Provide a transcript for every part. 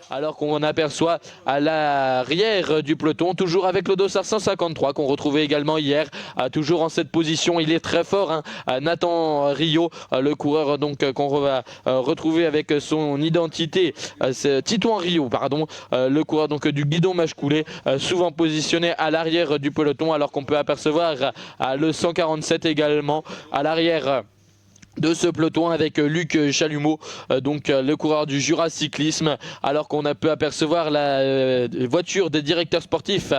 alors qu'on aperçoit à l'arrière du peloton, toujours avec le dossard 153 qu'on retrouvait également hier, toujours en cette position. Il est très fort, hein, Nathan Rio, le coureur donc qu'on va retrouver avec son identité, c'est Titouan Rio, pardon, le coureur donc du guidon Machecoulé, souvent positionné à l'arrière du peloton, alors qu'on peut apercevoir le 147 également à l'arrière de ce peloton avec Luc Chalumeau, donc le coureur du Jura Cyclisme, alors qu'on a pu apercevoir la voiture des directeurs sportifs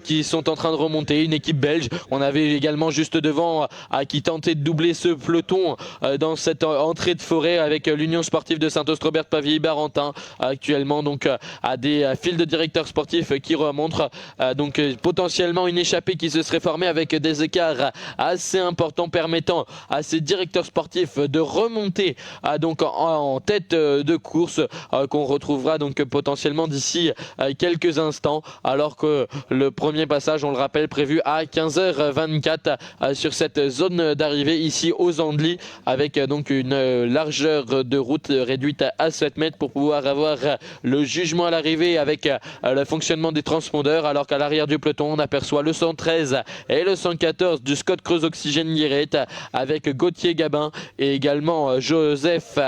qui sont en train de remonter, une équipe belge. On avait également juste devant qui tentait de doubler ce peloton dans cette entrée de forêt avec l'Union sportive de Saint-Ostrobert Pavilly-Barentin, actuellement donc à des fils de directeurs sportifs qui remontrent donc potentiellement une échappée qui se serait formée avec des écarts assez importants permettant à ces directeurs sportif de remonter donc en tête de course qu'on retrouvera donc potentiellement d'ici quelques instants, alors que le premier passage, on le rappelle, prévu à 15h24 sur cette zone d'arrivée ici aux Andelys, avec donc une largeur de route réduite à 7 mètres pour pouvoir avoir le jugement à l'arrivée avec le fonctionnement des transpondeurs, alors qu'à l'arrière du peloton on aperçoit le 113 et le 114 du Scott Creuse Oxygène Lirette avec Gauthier Gabin et également Joseph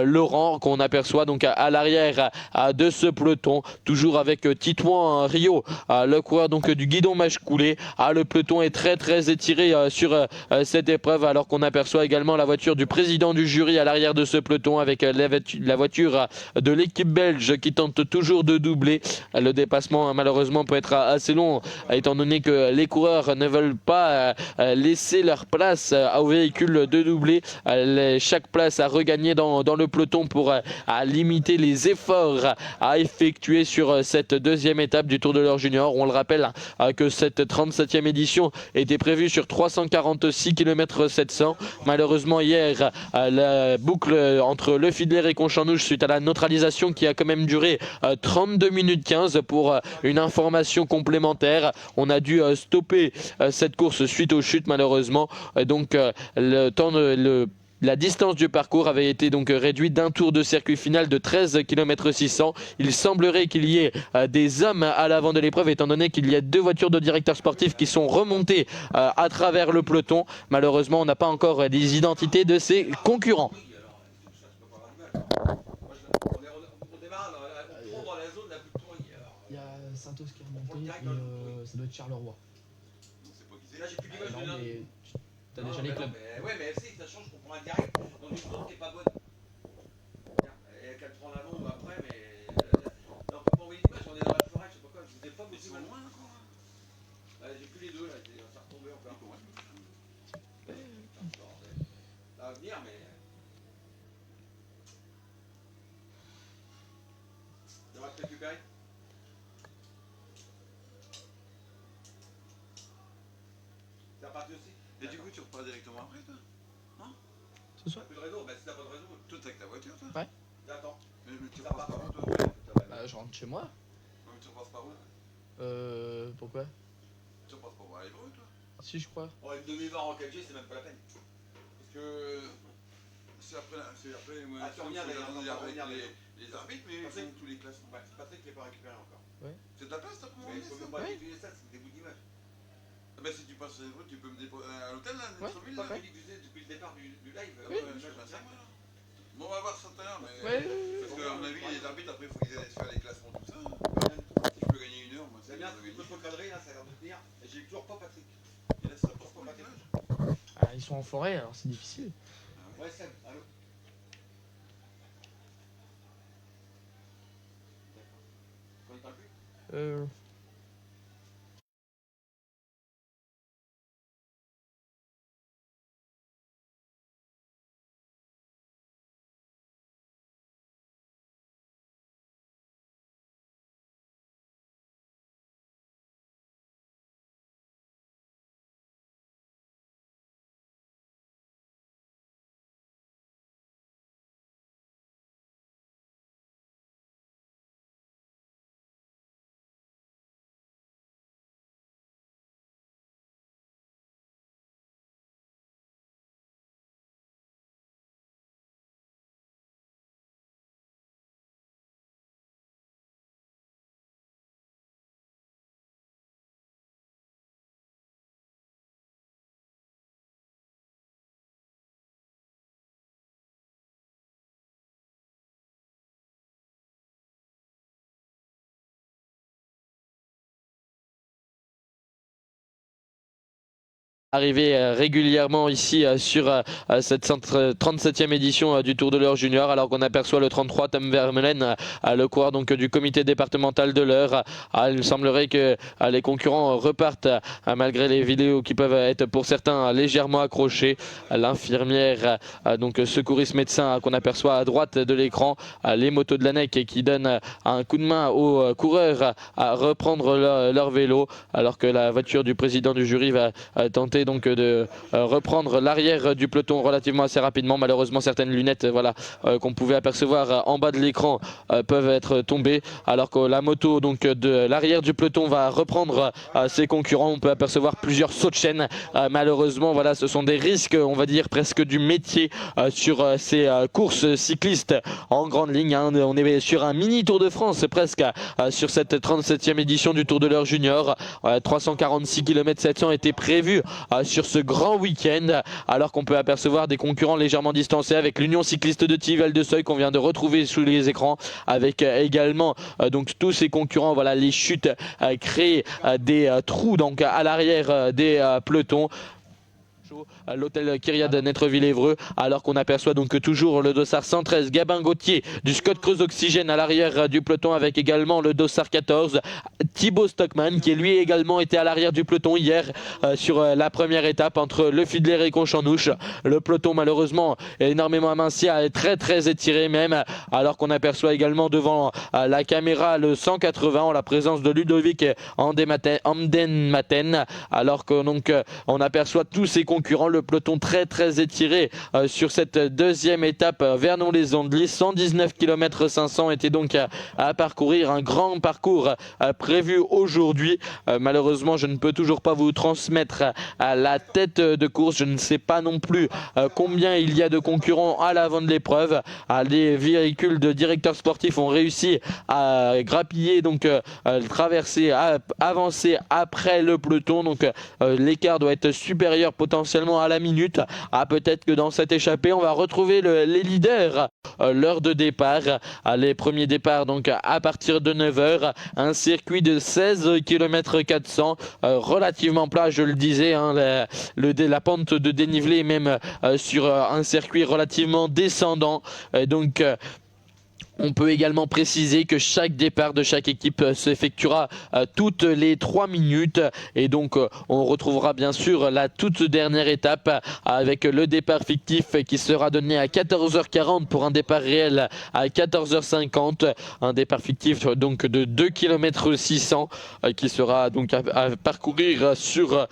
Laurent qu'on aperçoit donc à l'arrière de ce peloton, toujours avec Titouan Rio, le coureur donc du guidon Machecoulé. Le peloton est très étiré sur cette épreuve, alors qu'on aperçoit également la voiture du président du jury à l'arrière de ce peloton avec la voiture de l'équipe belge qui tente toujours de doubler. Le dépassement malheureusement peut être assez long étant donné que les coureurs ne veulent pas laisser leur place au véhicule de doubler. Chaque place à regagner dans le peloton pour à limiter les efforts à effectuer sur cette deuxième étape du Tour de l'Or Junior. On le rappelle que cette 37e édition était prévue sur 346 km 700. Malheureusement hier, la boucle entre Le Fidler et Conchanouche suite à la neutralisation qui a quand même duré 32 minutes 15 pour une information complémentaire. On a dû stopper cette course suite aux chutes malheureusement. Donc le temps la distance du parcours avait été donc réduite d'un tour de circuit final de 13 km 600. Il semblerait qu'il y ait des hommes à l'avant de l'épreuve, étant donné qu'il y a deux voitures de directeurs sportifs qui sont remontées à travers le peloton. Malheureusement, on n'a pas encore les identités de ses concurrents. Il y a Santos qui est remonté et ça doit être Charleroi. Là, j'ai plus d'image de non, mais t'as déjà les clubs. Ouais, mais FC, ça change, je comprends un direct dans une zone qui est pas bonne. Et qu'elle prend l'avant ou après, mais. Non, on peut pas envoyer d'image, on est dans la forêt, je sais pas quoi, je vous ai pas beaucoup mal. Loin encore. J'ai plus les deux, là, ça retomber encore. Ça va venir, mais. On va te récupérer. C'est reparti aussi. Et du coup, tu repars directement après, toi? Non? Ce soir? T'as plus de réseau? Bah, si t'as pas de réseau. Toi, t'as que ta voiture, toi? Ouais. J'attends. Mais tu repasses par où, toi? Je rentre chez moi. Non, mais tu repasses par où? Pourquoi? Tu repasses par Évreux, toi? Si, je crois. Oh, une demi-barre en 4G, c'est même pas la peine. Parce que. C'est après moi, tu reviens d'ailleurs, avec les arbitres, mais ils font tous les classements. Ouais, Patrick ne l'est pas récupéré encore. C'est de la place, t'as Mais il faut même pas diffuser ça, c'est des bouts d'image. Ah bah si tu passes à Évreux, tu peux me déposer à l'hôtel, là, notre ville, Pas là? diffusé depuis le départ du live. Je vais faire moi, là. Bon, on va voir ça tout à l'heure, mais. Parce qu'à mon avis, les arbitres, après, il faut qu'ils aillent se faire les classements, tout ça. Si je peux gagner une heure, moi, C'est bien, tu peux te recadrer, là, ça a l'air de tenir. Et j'ai toujours pas Patrick. Il laisse ça pour pas d'image. Ils sont en forêt, alors c'est difficile. Ouais, Seb, allô. D'accord. On y parle plus arriver régulièrement ici sur cette 37e édition du Tour de l'Eure Junior, alors qu'on aperçoit le 33 Tom Vermeulen, le coureur donc du comité départemental de l'Eure. Il semblerait que les concurrents repartent malgré les vidéos qui peuvent être pour certains légèrement accrochés. L'infirmière, donc secouriste médecin qu'on aperçoit à droite de l'écran, les motos de l'ANEC qui donnent un coup de main aux coureurs à reprendre leur vélo, alors que la voiture du président du jury va tenter donc de reprendre l'arrière du peloton relativement assez rapidement. Malheureusement, certaines lunettes qu'on pouvait apercevoir en bas de l'écran peuvent être tombées, alors que la moto donc de l'arrière du peloton va reprendre ses concurrents. On peut apercevoir plusieurs sauts de chaîne. Malheureusement, ce sont des risques, on va dire presque du métier sur ces courses cyclistes en grande ligne. On est sur un mini Tour de France presque sur cette 37e édition du Tour de l'Eure Junior. 346 km 700 étaient prévus sur ce grand week-end, alors qu'on peut apercevoir des concurrents légèrement distancés avec l'Union cycliste de Thie Val de Seuil qu'on vient de retrouver sous les écrans, avec également donc tous ces concurrents. Les chutes créent des trous donc à l'arrière des pelotons. L'hôtel Kyriade Netreville-Évreux, alors qu'on aperçoit donc toujours le dossard 113 Gabin Gauthier du Scott Creuse Oxygène à l'arrière du peloton, avec également le dossard 14 Thibaut Stockmann qui lui également était à l'arrière du peloton hier sur la première étape entre Le Fidler et Conchanouche. Le peloton malheureusement est énormément aminci, très très étiré même, alors qu'on aperçoit également devant la caméra le 180 en la présence de Ludovic Amdenmaten, alors que donc on aperçoit tous ces concurrents, le peloton très très étiré sur cette deuxième étape Vernon-les-Andelys. 119 km 500 était donc à parcourir, un grand parcours prévu aujourd'hui. Malheureusement, je ne peux toujours pas vous transmettre la tête de course. Je ne sais pas non plus combien il y a de concurrents à l'avant de l'épreuve. Les véhicules de directeurs sportifs ont réussi à grappiller, donc traverser, avancer après le peloton. Donc l'écart doit être supérieur potentiellement à la minute. Peut-être que dans cette échappée on va retrouver les leaders. L'heure de départ, les premiers départs donc à partir de 9h, un circuit de 16 km 400 relativement plat, je le disais, la pente de dénivelé même sur un circuit relativement descendant, donc on peut également préciser que chaque départ de chaque équipe s'effectuera toutes les 3 minutes, et donc on retrouvera bien sûr la toute dernière étape avec le départ fictif qui sera donné à 14h40 pour un départ réel à 14h50, un départ fictif donc de 2 km 600 qui sera donc à parcourir sur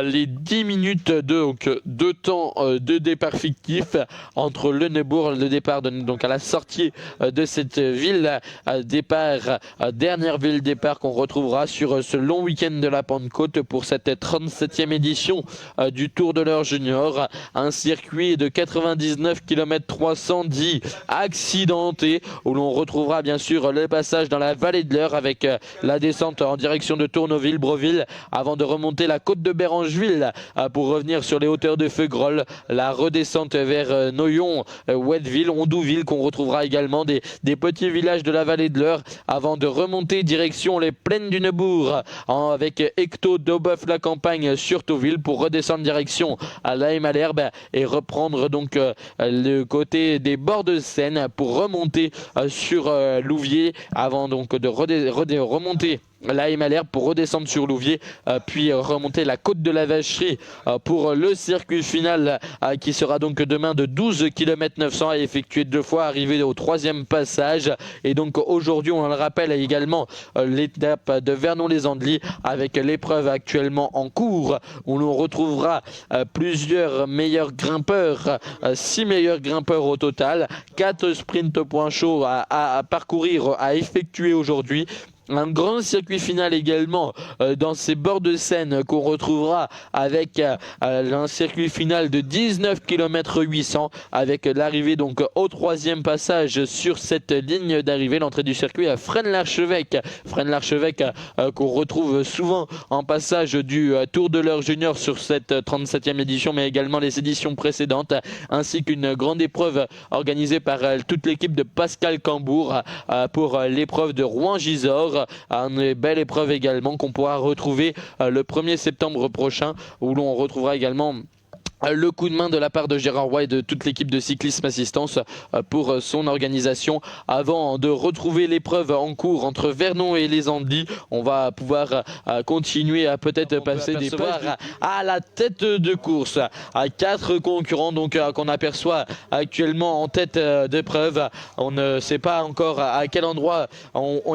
les 10 minutes de temps de départ fictif entre Le Neubourg, le départ donc à la sortie de cette ville départ, dernière ville départ qu'on retrouvera sur ce long week-end de la Pentecôte pour cette 37e édition du Tour de l'Eure Junior. Un circuit de 99 km 310 accidenté, où l'on retrouvera bien sûr le passage dans la vallée de l'Eure avec la descente en direction de Tournoville-Breville avant de remonter la côte de Bérangeville pour revenir sur les hauteurs de Feugrolles, la redescente vers Noyon, Ouetteville, Ondouville, qu'on retrouvera également des petits villages de la vallée de l'Eure avant de remonter direction les plaines du Neubourg avec Ecto, Daubeuf, la campagne, sur Tauville pour redescendre direction à l'Aille-Malherbe et reprendre donc le côté des bords de Seine pour remonter sur Louviers avant donc de remonter l'Aille-Malherbe pour redescendre sur Louviers, puis remonter la côte de la Vacherie pour le circuit final qui sera donc demain de 12 km 900 à effectuer 2 fois, arrivé au 3e passage. Et donc aujourd'hui, on le rappelle également, l'étape de Vernon-les-Andelys avec l'épreuve actuellement en cours où l'on retrouvera plusieurs meilleurs grimpeurs, 6 meilleurs grimpeurs au total, 4 sprints point chaud à parcourir, à effectuer aujourd'hui. Un grand circuit final également dans ces bords de Seine qu'on retrouvera avec un circuit final de 19 km 800 avec l'arrivée donc au 3e passage sur cette ligne d'arrivée, l'entrée du circuit à Fresnes-l'Archevêque. Fresnes-l'Archevêque qu'on retrouve souvent en passage du Tour de l'Eure Junior sur cette 37e édition, mais également les éditions précédentes, ainsi qu'une grande épreuve organisée par toute l'équipe de Pascal Cambourg pour l'épreuve de Rouen-Gisors. sur une belle épreuve également qu'on pourra retrouver le 1er septembre prochain, où l'on retrouvera également le coup de main de la part de Gérard Roy et de toute l'équipe de Cyclisme Assistance pour son organisation. Avant de retrouver l'épreuve en cours entre Vernon et les Andelys, on va pouvoir continuer à peut-être passer des pages à la tête de course. À 4 concurrents donc qu'on aperçoit actuellement en tête d'épreuve. On ne sait pas encore à quel endroit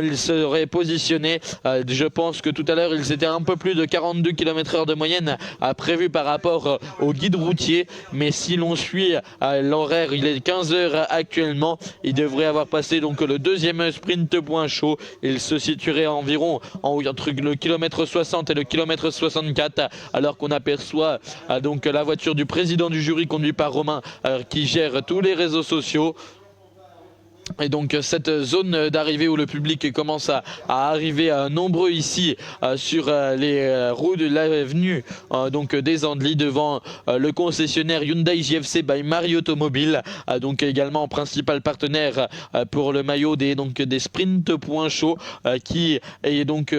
ils seraient positionnés. Je pense que tout à l'heure ils étaient un peu plus de 42 km/h de moyenne prévu par rapport au guide routier, mais si l'on suit l'horaire, il est 15 h actuellement, il devrait avoir passé donc le deuxième sprint point chaud. Il se situerait environ entre le kilomètre 60 et le kilomètre 64, alors qu'on aperçoit donc la voiture du président du jury conduit par Romain qui gère tous les réseaux sociaux. Et donc cette zone d'arrivée où le public commence à arriver nombreux ici sur les routes de l'avenue donc des Andelys, devant le concessionnaire Hyundai JFC by Marie Automobile, donc également principal partenaire pour le maillot des sprints point chaud, qui est donc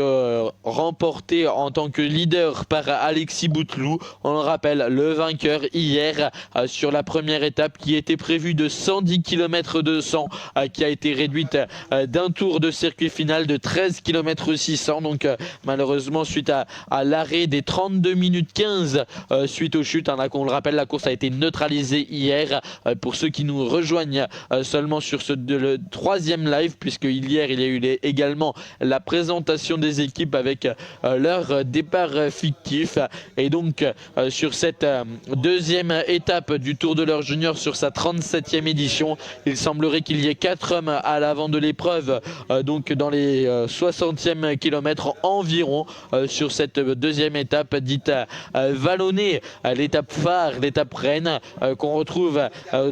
remporté en tant que leader par Alexis Bouteloup. On le rappelle, le vainqueur hier sur la première étape qui était prévue de 110 km 200, qui a été réduite d'un tour de circuit final de 13 km 600. Donc malheureusement, suite à l'arrêt des 32 minutes 15 suite aux chutes, là qu'on le rappelle, la course a été neutralisée hier. Pour ceux qui nous rejoignent seulement sur le 3e live, puisque hier il y a eu également la présentation des équipes avec leur départ fictif. Et donc sur cette deuxième étape du Tour de l'Eure Junior, sur sa 37e édition, il semblerait qu'il y ait 4 hommes à l'avant de l'épreuve, donc dans les 60e kilomètres environ, sur cette deuxième étape dite vallonnée, l'étape phare, l'étape reine, qu'on retrouve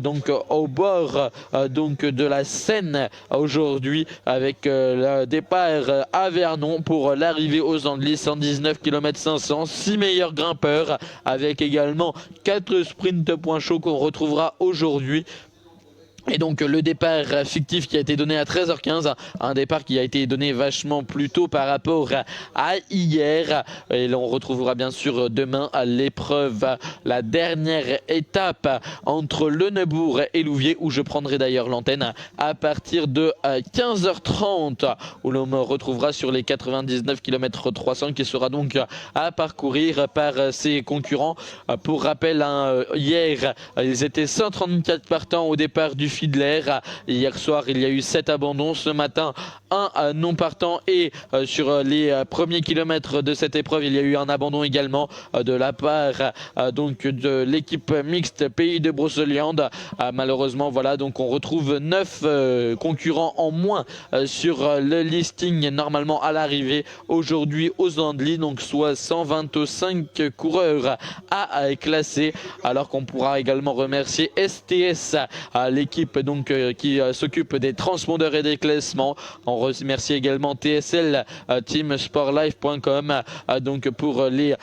donc au bord donc de la Seine aujourd'hui, avec le départ à Vernon pour l'arrivée aux Andelys, 119 km 500, 6 meilleurs grimpeurs, avec également 4 sprints point chaud qu'on retrouvera aujourd'hui. Et donc le départ fictif qui a été donné à 13h15, un départ qui a été donné vachement plus tôt par rapport à hier. Et l'on retrouvera bien sûr demain à l'épreuve, la dernière étape entre Le Neubourg et Louviers, où je prendrai d'ailleurs l'antenne à partir de 15h30, où l'on me retrouvera sur les 99 km 300 qui sera donc à parcourir par ses concurrents. Pour rappel, hier ils étaient 134 partants au départ du Fiedler. Hier soir il y a eu 7 abandons, ce matin un non partant, et sur les premiers kilomètres de cette épreuve il y a eu un abandon également de la part donc de l'équipe mixte Pays de Brocéliande. Malheureusement voilà, donc on retrouve 9 concurrents en moins sur le listing normalement à l'arrivée aujourd'hui aux Andelys, donc soit 125 coureurs à classer, alors qu'on pourra également remercier STS, l'équipe donc qui s'occupe des transpondeurs et des classements. On remercie également TSL, teamsportlife.com, donc pour les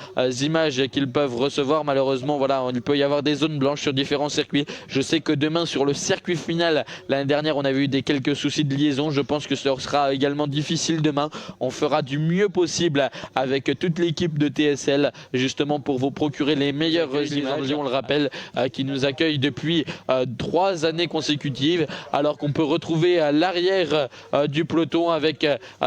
images qu'ils peuvent recevoir. Malheureusement voilà, il peut y avoir des zones blanches sur différents circuits. Je sais que demain sur le circuit final, l'année dernière on avait eu quelques soucis de liaison. Je pense que ce sera également difficile demain. On fera du mieux possible avec toute l'équipe de TSL justement pour vous procurer les meilleures images. On le rappelle, qui nous accueille depuis 3 années consécutives, alors qu'on peut retrouver à l'arrière du peloton avec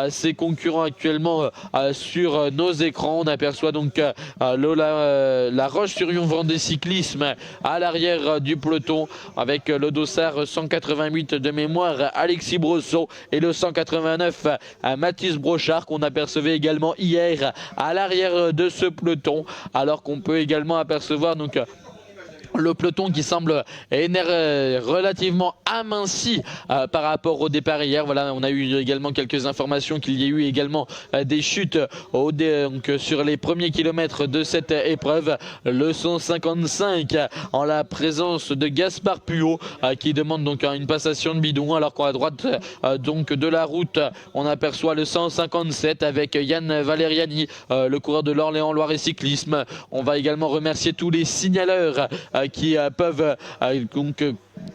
ses concurrents actuellement sur nos écrans. On aperçoit donc la Roche-sur-Yon Vendée Cyclisme à l'arrière du peloton, avec le dossard 188 de mémoire Alexis Brosson et le 189 Mathis Brochard, qu'on apercevait également hier à l'arrière de ce peloton, alors qu'on peut également apercevoir donc le peloton qui semble relativement aminci par rapport au départ hier. Voilà, on a eu également quelques informations qu'il y a eu également des chutes donc sur les premiers kilomètres de cette épreuve. Le 155 en la présence de Gaspard Puot qui demande donc une passation de bidon, alors qu'à droite donc de la route on aperçoit le 157 avec Yann Valeriani, le coureur de l'Orléans Loiret Cyclisme. On va également remercier tous les signaleurs qui peuvent donc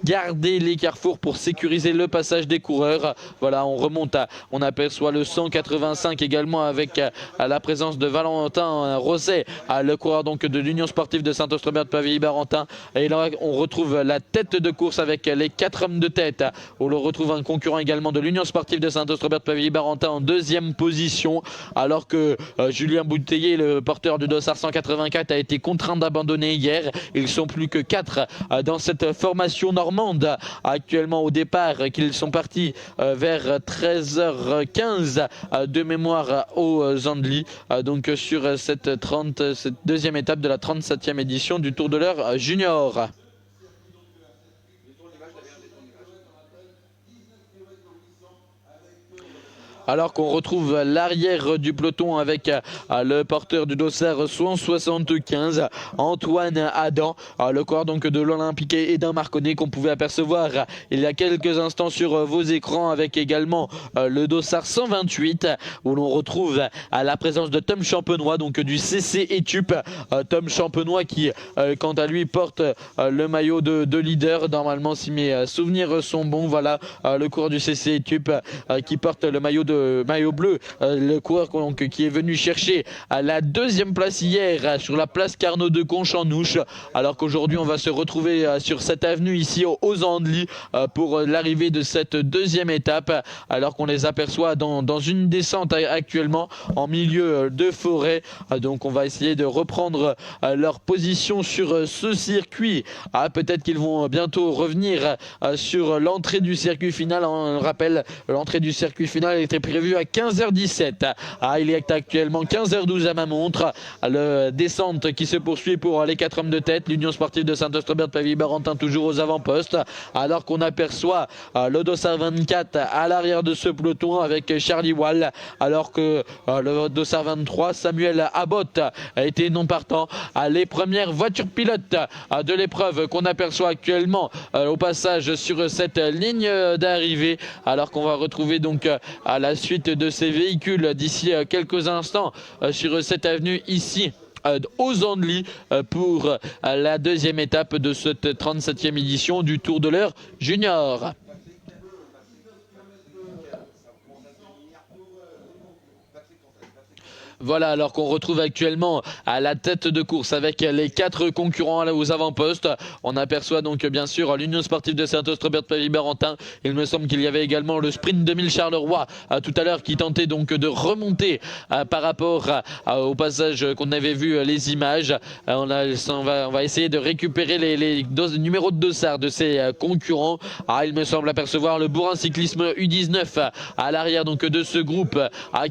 garder les carrefours pour sécuriser le passage des coureurs. Voilà, on remonte on aperçoit le 185 également avec la présence de Valentin Rosset, le coureur donc de l'Union sportive de Saint-Austrebert de Pavilly-Barentin. Et là on retrouve la tête de course avec les 4 hommes de tête. On le retrouve un concurrent également de l'Union sportive de Saint-Austrebert de Pavilly-Barentin en deuxième position, alors que Julien Bouteiller, le porteur du dossard 184, a été contraint d'abandonner hier. Ils sont plus que 4 dans cette formation normande actuellement au départ, qu'ils sont partis vers 13h15 de mémoire aux Andely, donc sur cette deuxième étape de la 37e édition du Tour de l'Eure Junior. Alors qu'on retrouve l'arrière du peloton avec le porteur du dossard 175, Antoine Adam, le coureur donc de l'Olympique et d'un Marconnet qu'on pouvait apercevoir il y a quelques instants sur vos écrans, avec également le dossard 128 où l'on retrouve la présence de Tom Champenois, donc du CC Etup. Tom Champenois qui quant à lui porte le maillot de leader normalement, si mes souvenirs sont bons. Voilà le coureur du CC Etup qui porte le maillot bleu, le coureur qui est venu chercher à la deuxième place hier sur la place Carnot de Conche-en-Ouche, alors qu'aujourd'hui on va se retrouver sur cette avenue ici aux Andely pour l'arrivée de cette deuxième étape, alors qu'on les aperçoit dans une descente actuellement en milieu de forêt. Donc on va essayer de reprendre leur position sur ce circuit. Peut-être qu'ils vont bientôt revenir sur l'entrée du circuit final. On rappelle, l'entrée du circuit final était prévu à 15h17. Il est actuellement 15h12 à ma montre. Le descente qui se poursuit pour les 4 hommes de tête. L'Union sportive de Saint-Austrebert de Pavilly-Barentin toujours aux avant-postes, alors qu'on aperçoit le dossard 24 à l'arrière de ce peloton avec Charlie Wall, alors que le dossard 23, Samuel Abbott, a été non partant. Les premières voitures pilotes de l'épreuve qu'on aperçoit actuellement au passage sur cette ligne d'arrivée, alors qu'on va retrouver donc à la suite de ces véhicules d'ici quelques instants sur cette avenue ici aux Andely pour la deuxième étape de cette 37e édition du Tour de l'Eure Junior. Voilà, alors qu'on retrouve actuellement à la tête de course avec les 4 concurrents aux avant-postes. On aperçoit donc bien sûr l'Union sportive de Saint-Austrebert de Pavilly-Barentin. Il me semble qu'il y avait également le sprint 2000 Charleroi tout à l'heure, qui tentait donc de remonter par rapport au passage qu'on avait vu les images. On va essayer de récupérer les numéros de dossard de ces concurrents. Il me semble apercevoir le Bourrin Cyclisme U19 à l'arrière donc de ce groupe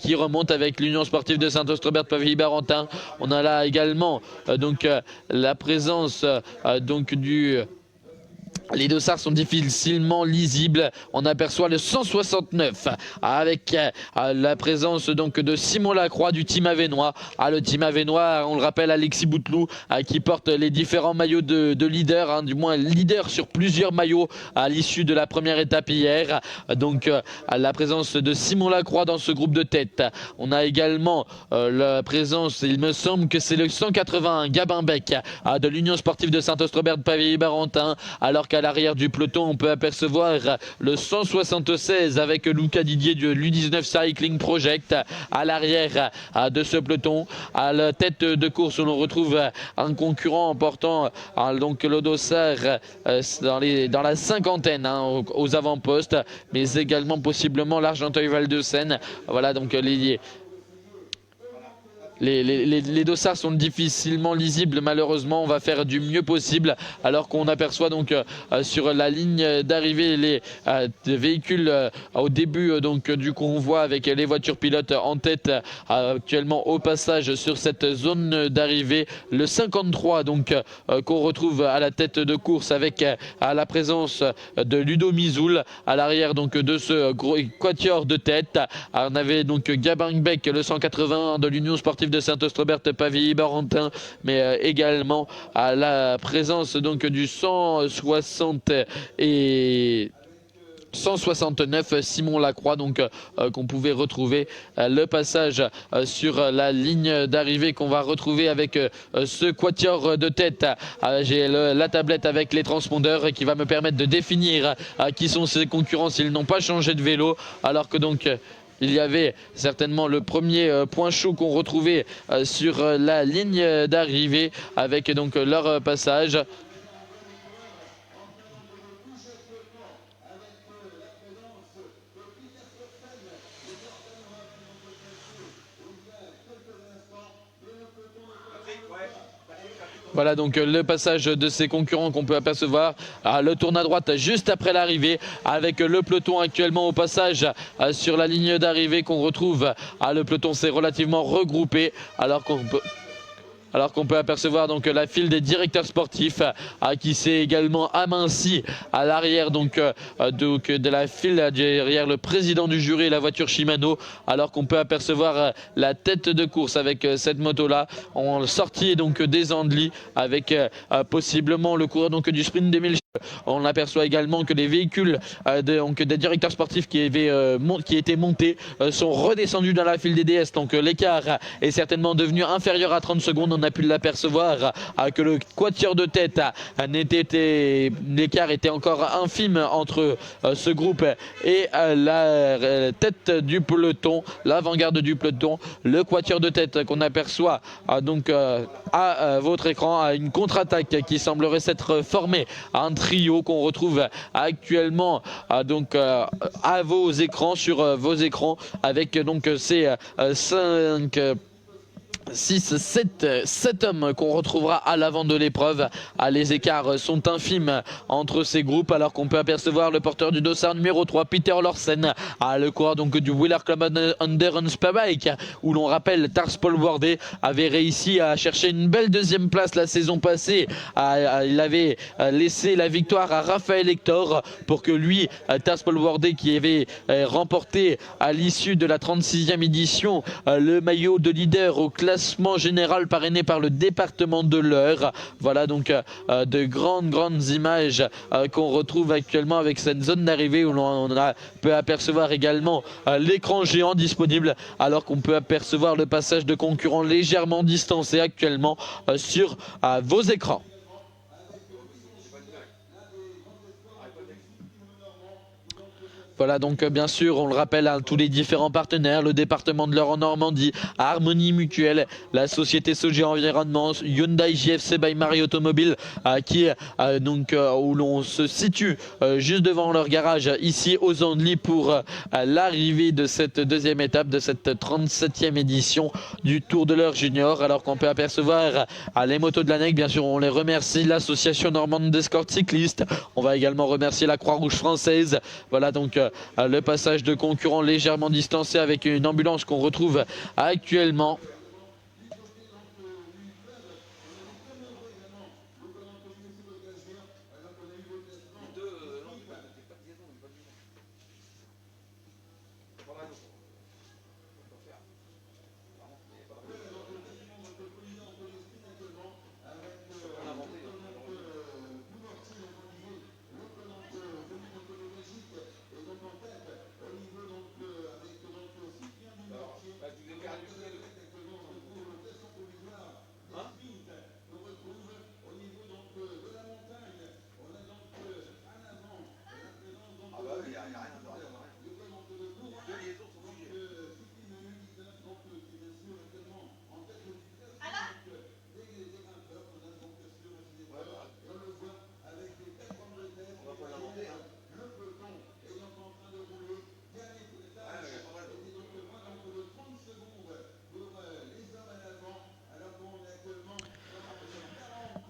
qui remonte avec l'Union sportive de Saint-Austrebert de Pavilly-Barentin. On a là également donc la présence donc du Les dossards sont difficilement lisibles. On aperçoit le 169 avec la présence donc de Simon Lacroix du team Avenois. Le team Avenois, on le rappelle, Alexis Bouteloup qui porte les différents maillots de leader, du moins leader sur plusieurs maillots à l'issue de la première étape hier. Donc la présence de Simon Lacroix dans ce groupe de tête. On a également la présence, il me semble que c'est le 181 Gabin Beck de l'Union sportive de Saint-Austrebert de Pavilly-Barentin, alors qu'à l'arrière du peloton on peut apercevoir le 176 avec Lucas Didier de l'U19 Cycling Project à l'arrière de ce peloton. À la tête de course on retrouve un concurrent portant donc le dossard dans la cinquantaine aux avant-postes, mais également possiblement l'Argenteuil Val-de-Seine. Voilà donc les dossards sont difficilement lisibles, malheureusement. On va faire du mieux possible, alors qu'on aperçoit donc sur la ligne d'arrivée les véhicules au début donc du convoi avec les voitures pilotes en tête actuellement au passage sur cette zone d'arrivée. Le 53 donc qu'on retrouve à la tête de course avec la présence de Ludo Mizoul à l'arrière donc de ce gros quatuor de tête. On avait donc Gabin Beck, le 181 de l'Union sportive de Saint-Austrebert Pavilly-Barentin, mais également à la présence donc du 160 et 169 Simon Lacroix, donc qu'on pouvait retrouver le passage sur la ligne d'arrivée qu'on va retrouver avec ce quatuor de tête. J'ai la tablette avec les transpondeurs qui va me permettre de définir qui sont ses concurrents s'ils n'ont pas changé de vélo, alors que donc il y avait certainement le premier point chaud qu'on retrouvait sur la ligne d'arrivée avec donc leur passage. Voilà donc le passage de ses concurrents qu'on peut apercevoir. Le tourne à droite juste après l'arrivée avec le peloton actuellement au passage sur la ligne d'arrivée qu'on retrouve. Le peloton s'est relativement regroupé alors qu'on peut apercevoir donc la file des directeurs sportifs qui s'est également aminci à l'arrière donc de la file derrière le président du jury et la voiture Shimano, alors qu'on peut apercevoir la tête de course avec cette moto là en sortie donc des Andelys avec possiblement le coureur donc du sprint 2000. On aperçoit également que les véhicules des directeurs sportifs qui étaient montés sont redescendus dans la file des DS. Donc l'écart est certainement devenu inférieur à 30 secondes. On a pu l'apercevoir que le quatuor de tête l'écart était encore infime entre ce groupe et la tête du peloton, l'avant-garde du peloton. Le quatuor de tête qu'on aperçoit donc à votre écran a une contre-attaque qui semblerait s'être formée en trio qu'on retrouve actuellement donc à vos écrans, sur vos écrans, avec donc ces 7 hommes qu'on retrouvera à l'avant de l'épreuve. Les écarts sont infimes entre ces groupes, alors qu'on peut apercevoir le porteur du dossard numéro 3, Peter Lorsen, le coureur donc du Wheeler Club Endurance Bike, où l'on rappelle Tars Paul Wardé avait réussi à chercher une belle deuxième place la saison passée. Il avait laissé la victoire à Raphaël Hector pour que lui, Tars Paul Wardé, qui avait remporté à l'issue de la 36e édition le maillot de leader au classement général parrainé par le département de l'Eure. Voilà donc de grandes images qu'on retrouve actuellement avec cette zone d'arrivée où l'on peut apercevoir également l'écran géant disponible, alors qu'on peut apercevoir le passage de concurrents légèrement distancés actuellement sur vos écrans. Voilà donc bien sûr, on le rappelle à tous les différents partenaires, le département de l'Eure en Normandie, Harmonie Mutuelle, la société Sogé Environnement, Hyundai JFC by Marie Automobile où l'on se situe juste devant leur garage ici aux Andelys pour l'arrivée de cette deuxième étape de cette 37e édition du Tour de l'Eure Junior, alors qu'on peut apercevoir les motos de l'ANEC. Bien sûr, on les remercie, l'association normande d'escorte cyclistes. On va également remercier la Croix-Rouge française. Voilà donc le passage de concurrents légèrement distancés avec une ambulance qu'on retrouve actuellement.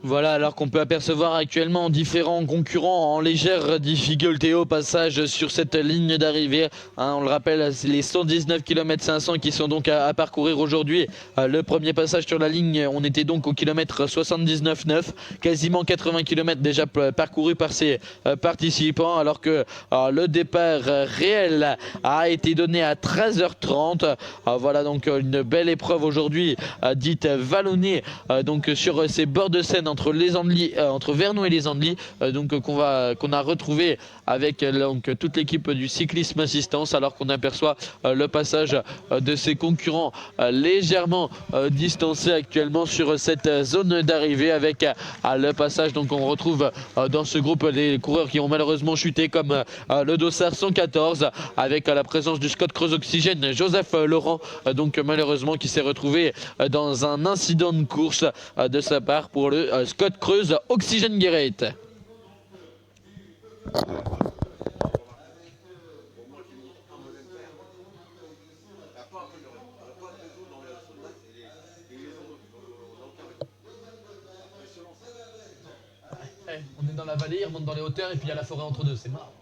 Voilà, alors qu'on peut apercevoir actuellement différents concurrents en légère difficulté au passage sur cette ligne d'arrivée. On le rappelle, c'est les 119 km 500 qui sont donc à parcourir aujourd'hui. Le premier passage sur la ligne, on était donc au kilomètre 79,9, quasiment 80 km déjà parcourus par ces participants, alors que le départ réel a été donné à 13h30. Voilà donc une belle épreuve aujourd'hui, dite vallonnée, donc sur ces bords de Seine entre Vernon et les Andelys, donc qu'on a retrouvé avec donc toute l'équipe du cyclisme assistance, alors qu'on aperçoit le passage de ses concurrents légèrement distancés actuellement sur cette zone d'arrivée, avec le passage, donc on retrouve dans ce groupe les coureurs qui ont malheureusement chuté, comme le Dossard 114, avec la présence du Scott Creuse Oxygène Joseph Laurent, donc malheureusement qui s'est retrouvé dans un incident de course de sa part pour le Scott Creuse Oxygène Guérette. On est dans la vallée, il remonte dans les hauteurs et puis il y a la forêt entre deux, c'est marrant.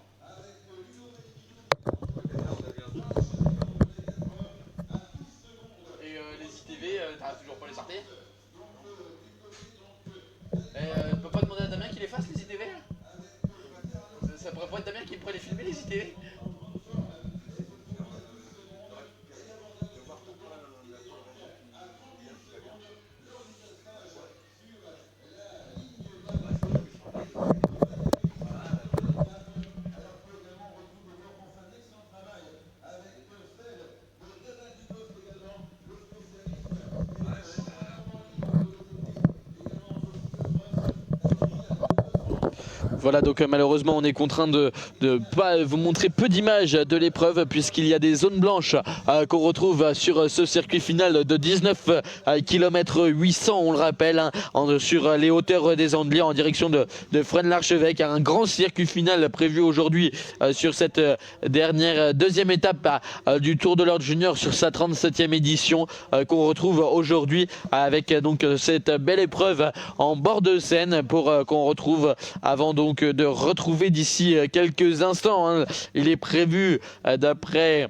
Et les ITV, t'arrives toujours pas à les sortir? Tu peux pas demander à Damien qu'il les fasse, les ITV? Ça pourrait pas être Damien qui pourrait les filmer, les ITV? Voilà, donc malheureusement on est contraint de pas vous montrer peu d'images de l'épreuve, puisqu'il y a des zones blanches qu'on retrouve sur ce circuit final de 19 km 800, on le rappelle, sur les hauteurs des Andelys en direction de Fresnes-l'Archevêque. Un grand circuit final prévu aujourd'hui sur cette deuxième étape du Tour de l'Ordre Junior, sur sa 37e édition, qu'on retrouve aujourd'hui avec donc cette belle épreuve en bord de Seine, pour qu'on retrouve avant donc de retrouver d'ici quelques instants. Il est prévu, d'après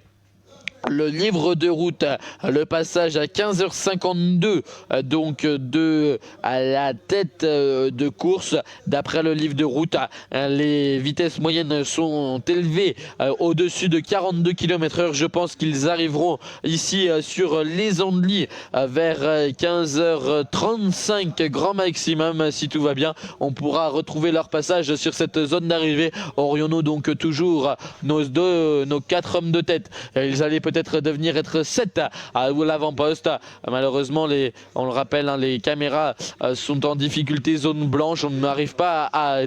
le livre de route, le passage à 15h52 donc à la tête de course. D'après le livre de route, les vitesses moyennes sont élevées au-dessus de 42 km/h. Je pense qu'ils arriveront ici sur les Andelys vers 15h35 grand maximum. Si tout va bien, on pourra retrouver leur passage sur cette zone d'arrivée. Aurions-nous donc toujours nos 4 hommes de tête? Ils allaient peut-être devenir être 7 à l'avant-poste. Malheureusement, on le rappelle, les caméras sont en difficulté, zone blanche. On n'arrive pas à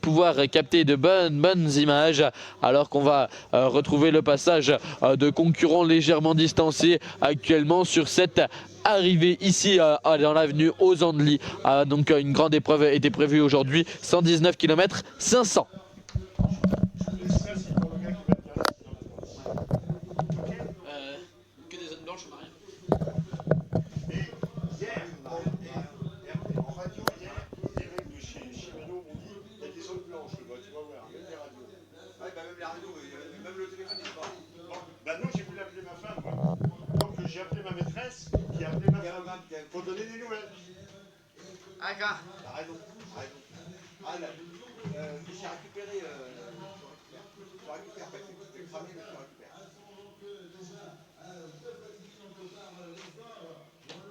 pouvoir capter de bonnes images, alors qu'on va retrouver le passage de concurrents légèrement distancés actuellement sur cette arrivée ici dans l'avenue aux Andelys. Donc une grande épreuve était prévue aujourd'hui, 119 km 500. Que des zones blanches, on n'a rien. Et hier, en radio, les mecs de chez Chimeno m'ont dit il y a des zones blanches, tu vas voir, même les radios. Ouais, bah même les radios, même le téléphone, il se parle. Bon, bah non, j'ai voulu appeler ma femme, moi. Donc j'ai appelé ma maîtresse, qui a appelé ma femme, pour donner des nouvelles. Ah, gars, t'as raison, t'as raison. Ah, là, j'ai récupéré, je récupère, parce que c'était cramé, mais je récupère.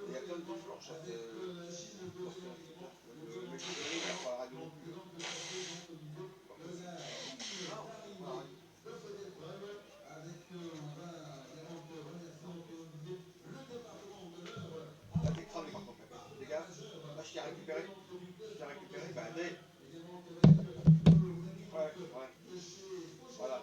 Il y a plein de zones blanches, le mec qui est là pour la radio non plus. Là, t'es cramé par contre, les gars, là je t'ai récupéré, bah allez. Ouais, voilà.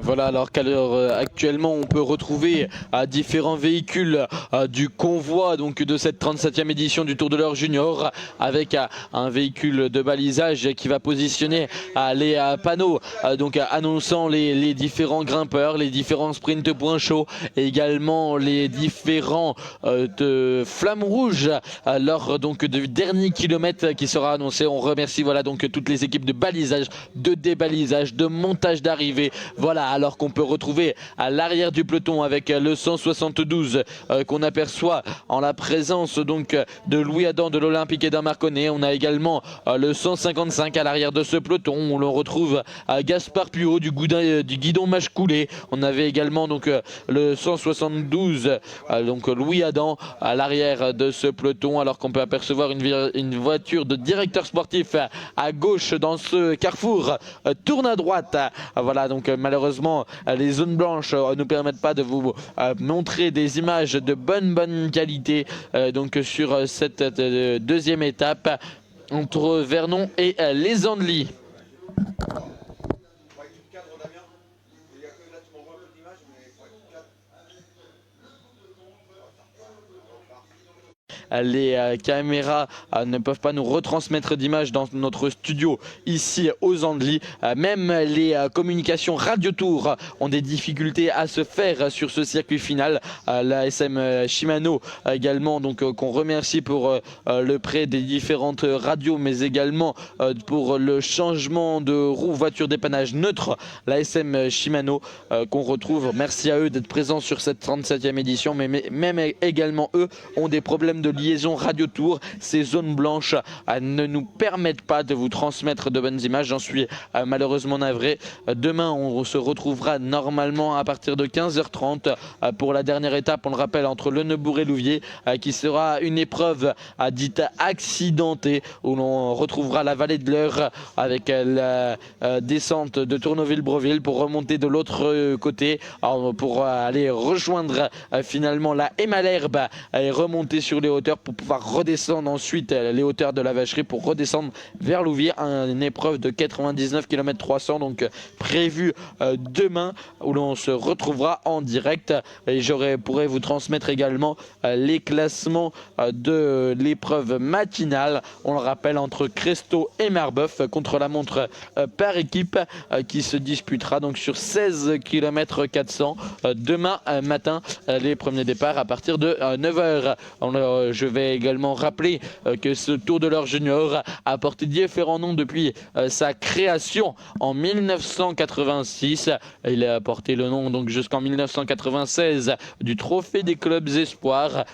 Voilà, alors qu'à l'heure actuellement on peut retrouver différents véhicules du convoi donc de cette 37e édition du Tour de l'Ordre Junior, avec un véhicule de balisage qui va positionner les panneaux donc annonçant les différents grimpeurs, les différents sprints points chauds, et également les différents de flammes rouges lors donc du dernier kilomètre qui sera annoncé. On remercie voilà donc toutes les équipes de balisage, de débalisage, de montage d'arrivée. Voilà, alors qu'on peut retrouver à l'arrière du peloton avec le 172 qu'on aperçoit en la présence donc de Louis Adam de l'Olympique et d'Amarconnet. On a également le 155 à l'arrière de ce peloton. On le retrouve à Gaspard Puot du guidon Mâche-Coulé. On avait également donc le 172 donc Louis Adam à l'arrière de ce peloton, alors qu'on peut apercevoir une voiture de directeur sportif à gauche dans ce carrefour tourne à droite. Voilà, donc malheureusement les zones blanches ne permettent pas de vous montrer des images de bonne qualité donc sur cette deuxième étape entre Vernon et les Andelys. Les caméras ne peuvent pas nous retransmettre d'images dans notre studio ici aux Andelys. Même les communications Radio Tour ont des difficultés à se faire sur ce circuit final. La SM Shimano également, donc qu'on remercie pour le prêt des différentes radios, mais également pour le changement de roue voiture dépannage neutre. La SM Shimano qu'on retrouve, merci à eux d'être présents sur cette 37e édition, mais même également eux ont des problèmes de liaison Radio Tour. Ces zones blanches ne nous permettent pas de vous transmettre de bonnes images. J'en suis malheureusement navré. Demain, on se retrouvera normalement à partir de 15h30 pour la dernière étape, on le rappelle, entre Le Neubourg et Louviers, qui sera une épreuve dite accidentée, où l'on retrouvera la vallée de l'Eure avec la descente de Tournoville-Breville pour remonter de l'autre côté, pour aller rejoindre finalement la Malherbe et remonter sur les hauteurs pour pouvoir redescendre ensuite les hauteurs de la Vacherie pour redescendre vers Louviers. Une épreuve de 99 km 300 donc prévue demain, où l'on se retrouvera en direct, et pourrais vous transmettre également les classements de l'épreuve matinale, on le rappelle, entre Cresto et Marbeuf, contre la montre par équipe, qui se disputera donc sur 16 km 400 demain matin. Les premiers départs à partir de 9h. Je vais également rappeler que ce Tour de l'Eure Junior a porté différents noms depuis sa création en 1986. Il a porté le nom donc jusqu'en 1996 du Trophée des clubs espoirs,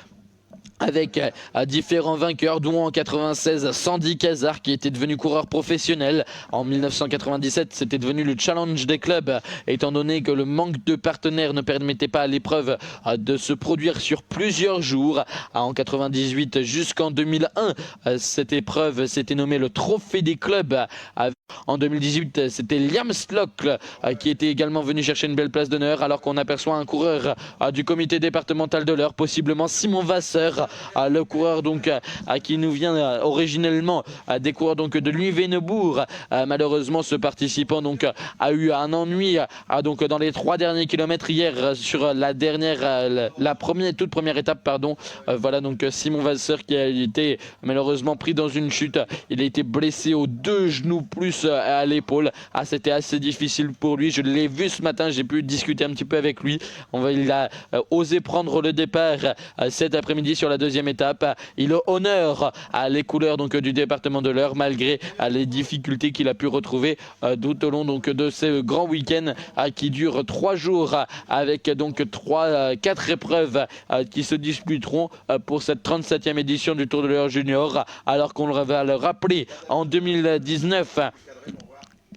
avec différents vainqueurs, dont en 96 Sandy Cazard, qui était devenu coureur professionnel. En 1997, c'était devenu le challenge des clubs, étant donné que le manque de partenaires ne permettait pas à l'épreuve de se produire sur plusieurs jours. En 98 jusqu'en 2001, cette épreuve s'était nommée le Trophée des clubs. En 2018, c'était Liam Slock qui était également venu chercher une belle place d'honneur, alors qu'on aperçoit un coureur du comité départemental de l'Eure, possiblement Simon Vasseur, le coureur donc qui nous vient originellement des coureurs donc de Louis-Vénebourg. Malheureusement, ce participant donc a eu un ennui donc dans les 3 derniers kilomètres hier sur la toute première étape, pardon. Voilà donc Simon Vasseur qui a été malheureusement pris dans une chute. Il a été blessé aux 2 genoux plus à l'épaule. C'était assez difficile pour lui. Je l'ai vu ce matin, j'ai pu discuter un petit peu avec lui. Il a osé prendre le départ cet après-midi sur la deuxième étape. Il honore les couleurs donc du département de l'Eure, malgré les difficultés qu'il a pu retrouver tout au long donc de ce grand week-end qui dure 3 jours, avec donc 4 épreuves qui se disputeront pour cette 37e édition du Tour de l'Eure Junior, alors qu'on va le rappeler, en 2019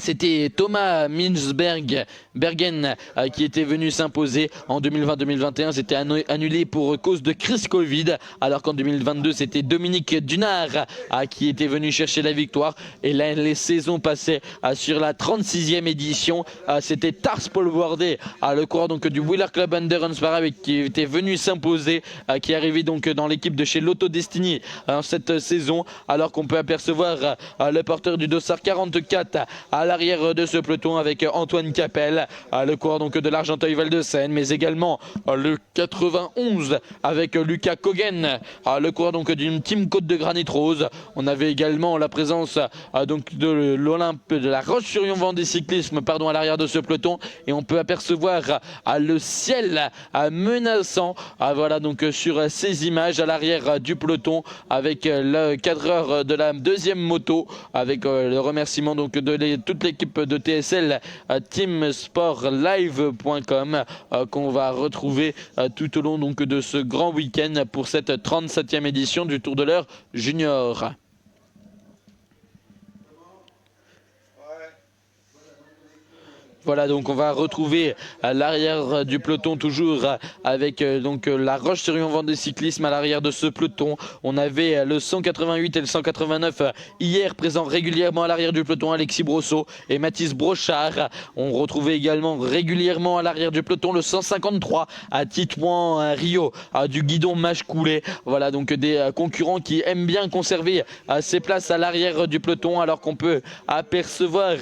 c'était Thomas Bergen qui était venu s'imposer. En 2020-2021, c'était annulé pour cause de crise Covid, alors qu'en 2022, c'était Dominique Dunard qui était venu chercher la victoire. Et là, les saisons passées sur la 36e édition, c'était Tars Paul Wardé, le coureur donc du Wheeler Club Endurance Parade, qui était venu s'imposer, qui est arrivé donc dans l'équipe de chez Lotto Destiny cette saison, alors qu'on peut apercevoir le porteur du dossard 44 à l'arrière de ce peloton avec Antoine Capel, le coureur donc de l'Argenteuil Val-de-Seine, mais également le 91 avec Lucas Cogen, le coureur donc d'une team Côte de Granit Rose. On avait également la présence donc de l'Olympe de la Roche-sur-Yon Vendée Cyclisme à l'arrière de ce peloton, et on peut apercevoir le ciel menaçant voilà donc sur ces images à l'arrière du peloton, avec le cadreur de la deuxième moto, avec le remerciement donc de toute toute l'équipe de TSL teamsportlive.com qu'on va retrouver tout au long donc de ce grand week-end pour cette 37e édition du Tour de l'Eure Junior. Voilà, donc on va retrouver à l'arrière du peloton toujours avec donc la Roche-sur-Yon Vendée Cyclisme à l'arrière de ce peloton. On avait le 188 et le 189 hier présents régulièrement à l'arrière du peloton, Alexis Brosseau et Mathis Brochard. On retrouvait également régulièrement à l'arrière du peloton le 153 à Titouan Rio du guidon Mâche-Coulet. Voilà donc des concurrents qui aiment bien conserver ces places à l'arrière du peloton, alors qu'on peut apercevoir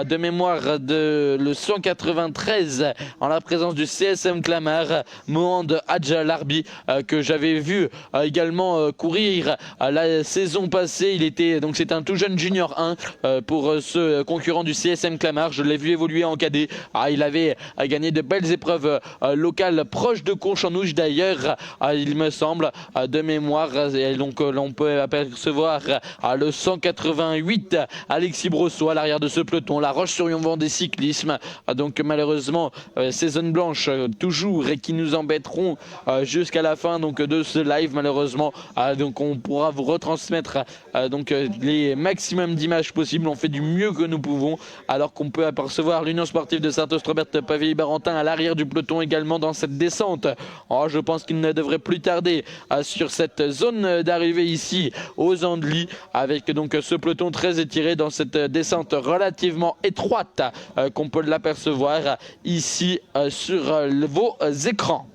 de mémoire le 193 en la présence du CSM Clamart, Mohand Hadja Larbi, que j'avais vu également courir la saison passée. Il était donc c'est un tout jeune junior 1 pour ce concurrent du CSM Clamart. Je l'ai vu évoluer en cadet. Il avait gagné de belles épreuves locales proches de Conchanouche d'ailleurs, il me semble, de mémoire. Et donc l'on peut apercevoir le 188 Alexis Brosseau à l'arrière de ce peloton, la Roche-sur-Yon Vendée Cyclisme. Donc malheureusement ces zones blanches toujours et qui nous embêteront jusqu'à la fin donc de ce live malheureusement. Donc on pourra vous retransmettre donc les maximum d'images possibles. On fait du mieux que nous pouvons, alors qu'on peut apercevoir l'Union Sportive de Saint-Ostrobert Pavilly-Barentin à l'arrière du peloton également dans cette descente. Je pense qu'il ne devrait plus tarder sur cette zone d'arrivée ici aux Andelys, avec donc ce peloton très étiré dans cette descente relativement étroite qu'on peut l'apercevoir ici sur vos écrans.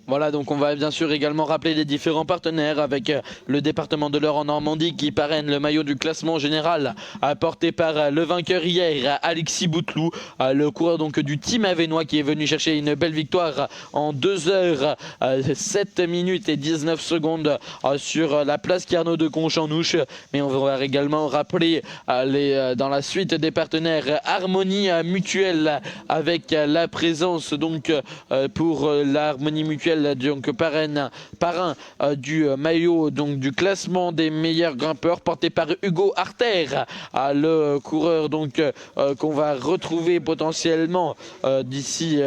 Voilà, donc on va bien sûr également rappeler les différents partenaires avec le département de l'Eure en Normandie qui parraine le maillot du classement général apporté par le vainqueur hier, Alexis Bouteloup, le coureur donc du team avenois qui est venu chercher une belle victoire en 2 heures 7 minutes et 19 secondes sur la place Carnot de Conchanouche. Mais on va également rappeler dans la suite des partenaires Harmonie Mutuelle avec la présence donc pour l'Harmonie Mutuelle donc parrain du maillot donc du classement des meilleurs grimpeurs porté par Hugo Arter, le coureur donc qu'on va retrouver potentiellement d'ici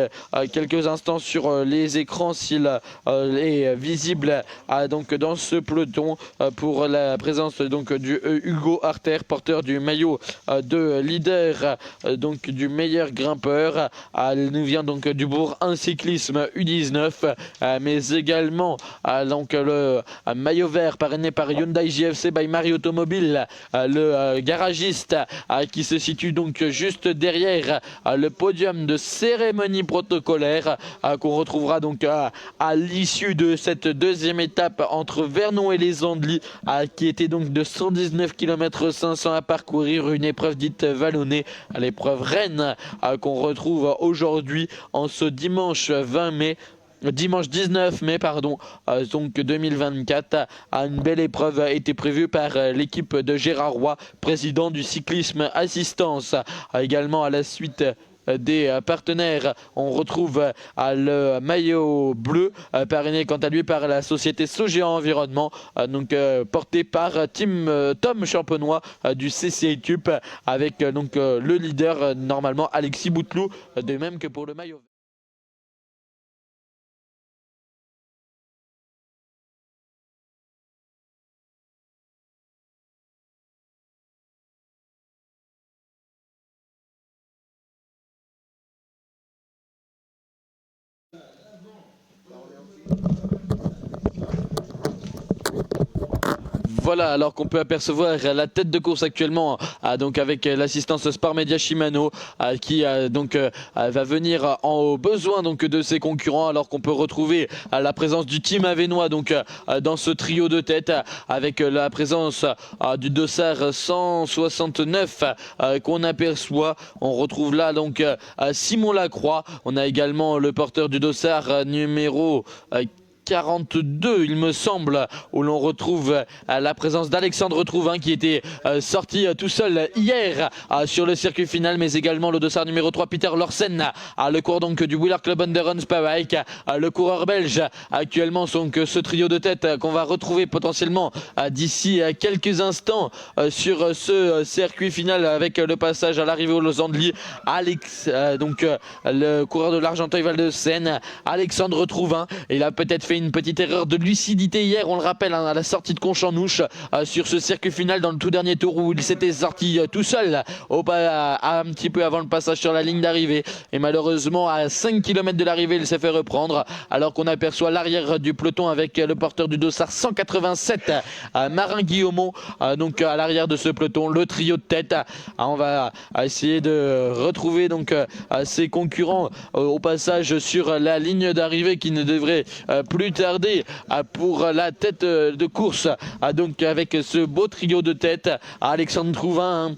quelques instants sur les écrans s'il est visible donc dans ce peloton pour la présence donc du Hugo Arter, porteur du maillot de leader donc du meilleur grimpeur. Il nous vient donc du Bourg 1 cyclisme U19, mais également donc le maillot vert parrainé par Hyundai JFC by Marie Automobile, le garagiste qui se situe donc juste derrière le podium de cérémonie protocolaire qu'on retrouvera donc à l'issue de cette deuxième étape entre Vernon et les Andelys, qui était donc de 119 km 500 à parcourir, une épreuve dite vallonnée, l'épreuve reine qu'on retrouve aujourd'hui en ce dimanche 19 mai donc 2024. Une belle épreuve a été prévue par l'équipe de Gérard Roy, président du cyclisme assistance. Également à la suite des partenaires, on retrouve le maillot bleu parrainé quant à lui par la société Sogéa Environnement, donc porté par Tom Champenois du CCI Tup, avec donc le leader normalement Alexis Bouteloup, de même que pour le maillot. Voilà, alors qu'on peut apercevoir la tête de course actuellement donc avec l'assistance Sport Media Shimano qui donc va venir au besoin donc de ses concurrents, alors qu'on peut retrouver la présence du team avenois donc dans ce trio de tête avec la présence du dossard 169 qu'on aperçoit. On retrouve là donc Simon Lacroix. On a également le porteur du dossard numéro 42, il me semble, où l'on retrouve la présence d'Alexandre Trouvin qui était sorti tout seul hier sur le circuit final, mais également le dossard numéro 3 Peter Lorsen, le coureur donc du Wheeler Club Endurance Bike, le coureur belge actuellement. Donc ce trio de tête qu'on va retrouver potentiellement d'ici quelques instants sur ce circuit final, avec le passage à l'arrivée au Los Angeles, le coureur de l'Argenteuil Val de Seine, Alexandre Trouvin. Il a peut-être fait une petite erreur de lucidité hier, on le rappelle, à la sortie de Conchanouche sur ce circuit final dans le tout dernier tour, où il s'était sorti tout seul un petit peu avant le passage sur la ligne d'arrivée, et malheureusement à 5 km de l'arrivée il s'est fait reprendre, alors qu'on aperçoit l'arrière du peloton avec le porteur du dossard 187 Marin Guillaumont, donc à l'arrière de ce peloton, le trio de tête. On va essayer de retrouver donc ses concurrents au passage sur la ligne d'arrivée, qui ne devrait plus tarder pour la tête de course, donc avec ce beau trio de tête. Alexandre Trouvin,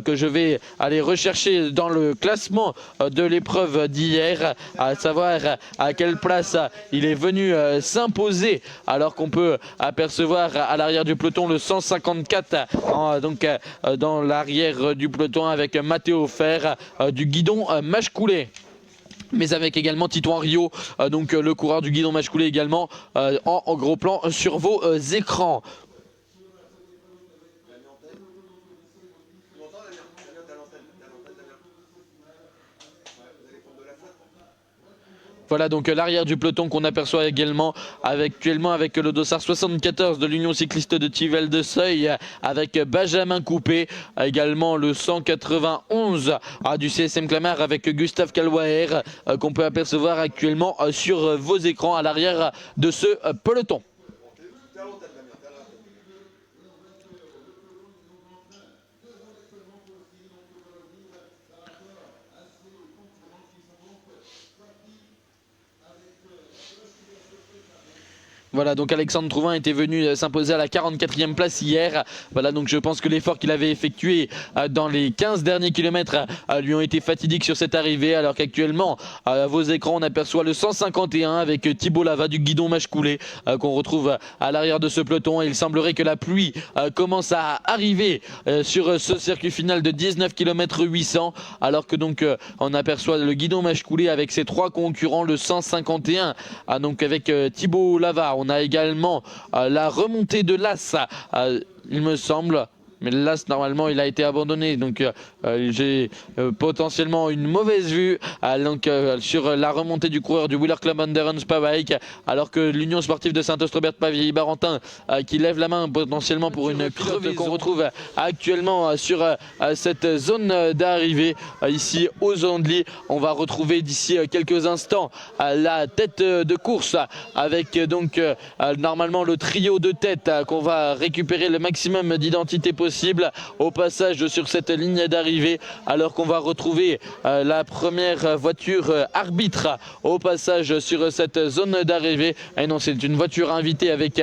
que je vais aller rechercher dans le classement de l'épreuve d'hier, à savoir à quelle place il est venu s'imposer, alors qu'on peut apercevoir à l'arrière du peloton le 154 donc dans l'arrière du peloton avec Mathéo Fer du guidon Machecoulet, mais avec également Titouan Rio, donc le coureur du guidon Machecoulet également en gros plan sur vos écrans. Voilà donc l'arrière du peloton qu'on aperçoit également actuellement avec le dossard 74 de l'Union cycliste de Thivel de Seuil, avec Benjamin Coupé, également le 191 du CSM Clamart avec Gustave Calwaer, qu'on peut apercevoir actuellement sur vos écrans à l'arrière de ce peloton. Voilà, donc Alexandre Trouvin était venu s'imposer à la 44e place hier. Voilà, donc je pense que l'effort qu'il avait effectué dans les 15 derniers kilomètres lui ont été fatidiques sur cette arrivée, alors qu'actuellement, à vos écrans, on aperçoit le 151 avec Thibaut Lava du guidon Machecoulet, qu'on retrouve à l'arrière de ce peloton. Et il semblerait que la pluie commence à arriver sur ce circuit final de 19 km 800, alors que donc on aperçoit le guidon Machecoulet avec ses trois concurrents, le 151, donc avec Thibaut Lava. On a également la remontée de l'As, il me semble. Mais l'As, normalement, il a été abandonné. Donc, j'ai potentiellement une mauvaise vue sur la remontée du coureur du Wheeler Club Endurance Bike, alors que l'Union sportive de Saint-Ostrobert Pavilly-Barentin qui lève la main potentiellement pour une crevaison qu'on retrouve actuellement sur cette zone d'arrivée ici aux Andelys. On va retrouver d'ici quelques instants la tête de course avec donc normalement le trio de tête qu'on va récupérer le maximum d'identité possible au passage sur cette ligne d'arrivée, alors qu'on va retrouver la première voiture arbitre au passage sur cette zone d'arrivée. Et non, c'est une voiture invitée avec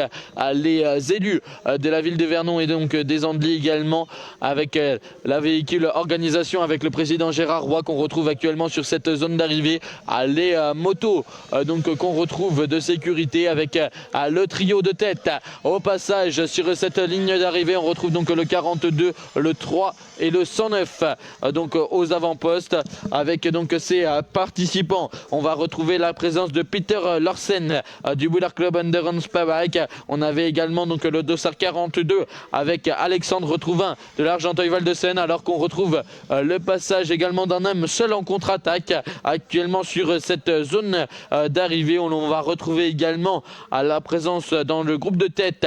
les élus de la ville de Vernon et donc des Andelys également, avec la véhicule organisation avec le président Gérard Roy qu'on retrouve actuellement sur cette zone d'arrivée, les motos donc qu'on retrouve de sécurité avec le trio de tête au passage sur cette ligne d'arrivée. On retrouve donc le 42, le 3 et le 109 donc aux avant-postes avec donc ces participants. On va retrouver la présence de Peter Lorsen du Wheeler Club Endurance Bike. On avait également donc le dossard 42 avec Alexandre Trouvin de l'Argenteuil Val de Seine, alors qu'on retrouve le passage également d'un homme seul en contre-attaque actuellement sur cette zone d'arrivée. On va retrouver également la présence dans le groupe de tête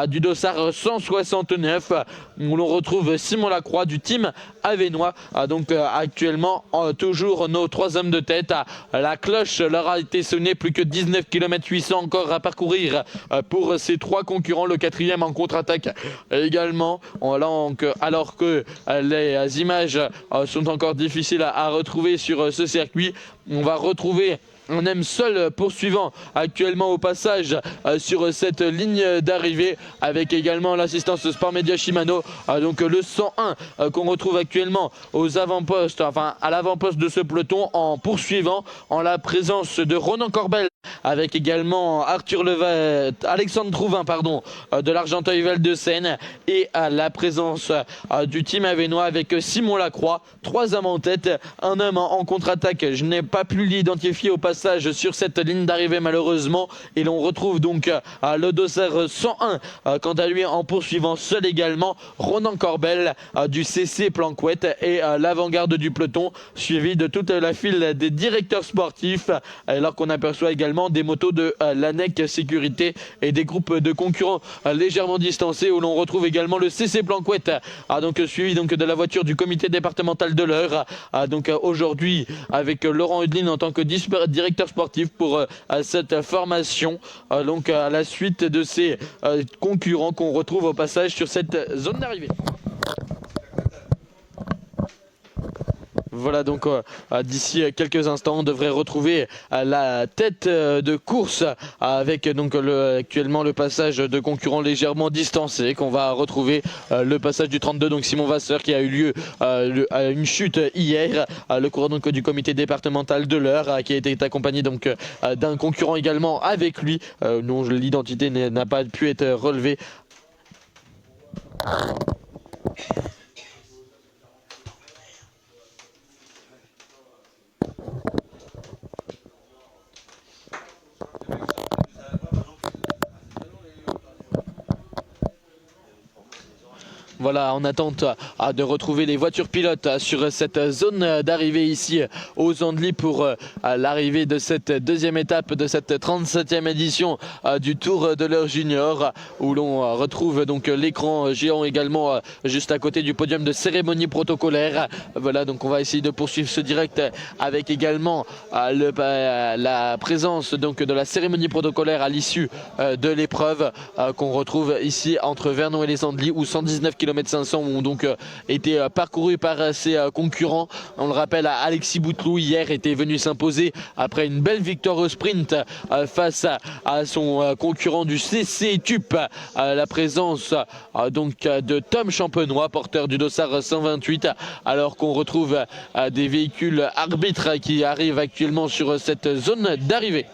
du dossard 169 où l'on retrouve Simon Lacroix du team Avenois. Donc actuellement toujours nos trois hommes de tête. La cloche leur a été sonnée, plus que 19 km 800 encore à parcourir pour ces trois concurrents. Le quatrième en contre-attaque également, alors que les images sont encore difficiles à retrouver sur ce circuit. On va retrouver un homme seul poursuivant actuellement au passage sur cette ligne d'arrivée, avec également l'assistance Sport Media Shimano, donc le 101 qu'on retrouve actuellement aux avant-postes, enfin à l'avant-poste de ce peloton en poursuivant, en la présence de Ronan Corbel. avec également Alexandre Trouvin de l'Argenteuil-Val de Seine et à la présence du team avenois avec Simon Lacroix. 3 hommes en tête, un homme en contre-attaque. Je n'ai pas pu l'identifier au passage sur cette ligne d'arrivée malheureusement. Et l'on retrouve donc le dossard 101 quant à lui en poursuivant seul également Ronan Corbel du CC Planquette et l'avant-garde du peloton suivi de toute la file des directeurs sportifs alors qu'on aperçoit également des motos de l'ANEC Sécurité et des groupes de concurrents légèrement distancés où l'on retrouve également le CC Planquette donc suivi donc de la voiture du comité départemental de l'Eure donc aujourd'hui avec Laurent Hudlin en tant que directeur sportif pour cette formation donc à la suite de ces concurrents qu'on retrouve au passage sur cette zone d'arrivée. Voilà donc d'ici quelques instants on devrait retrouver la tête de course avec donc actuellement le passage de concurrents légèrement distancés qu'on va retrouver le passage du 32 donc Simon Vasseur qui a eu lieu une chute hier le coureur donc du comité départemental de l'Eure qui a été accompagné donc d'un concurrent également avec lui dont l'identité n'a pas pu être relevée. Voilà, en attente de retrouver les voitures pilotes sur cette zone d'arrivée ici aux Andely pour l'arrivée de cette deuxième étape de cette 37e édition du Tour de l'Eure Junior où l'on retrouve donc l'écran géant également juste à côté du podium de cérémonie protocolaire. Voilà, donc on va essayer de poursuivre ce direct avec également la présence donc de la cérémonie protocolaire à l'issue de l'épreuve qu'on retrouve ici entre Vernon et les Andely où 119 km 500 ont donc été parcourus par ses concurrents. On le rappelle, Alexis Bouteloup hier était venu s'imposer après une belle victoire au sprint face à son concurrent du CC TUP, la présence donc de Tom Champenois, porteur du dossard 128, alors qu'on retrouve des véhicules arbitres qui arrivent actuellement sur cette zone d'arrivée.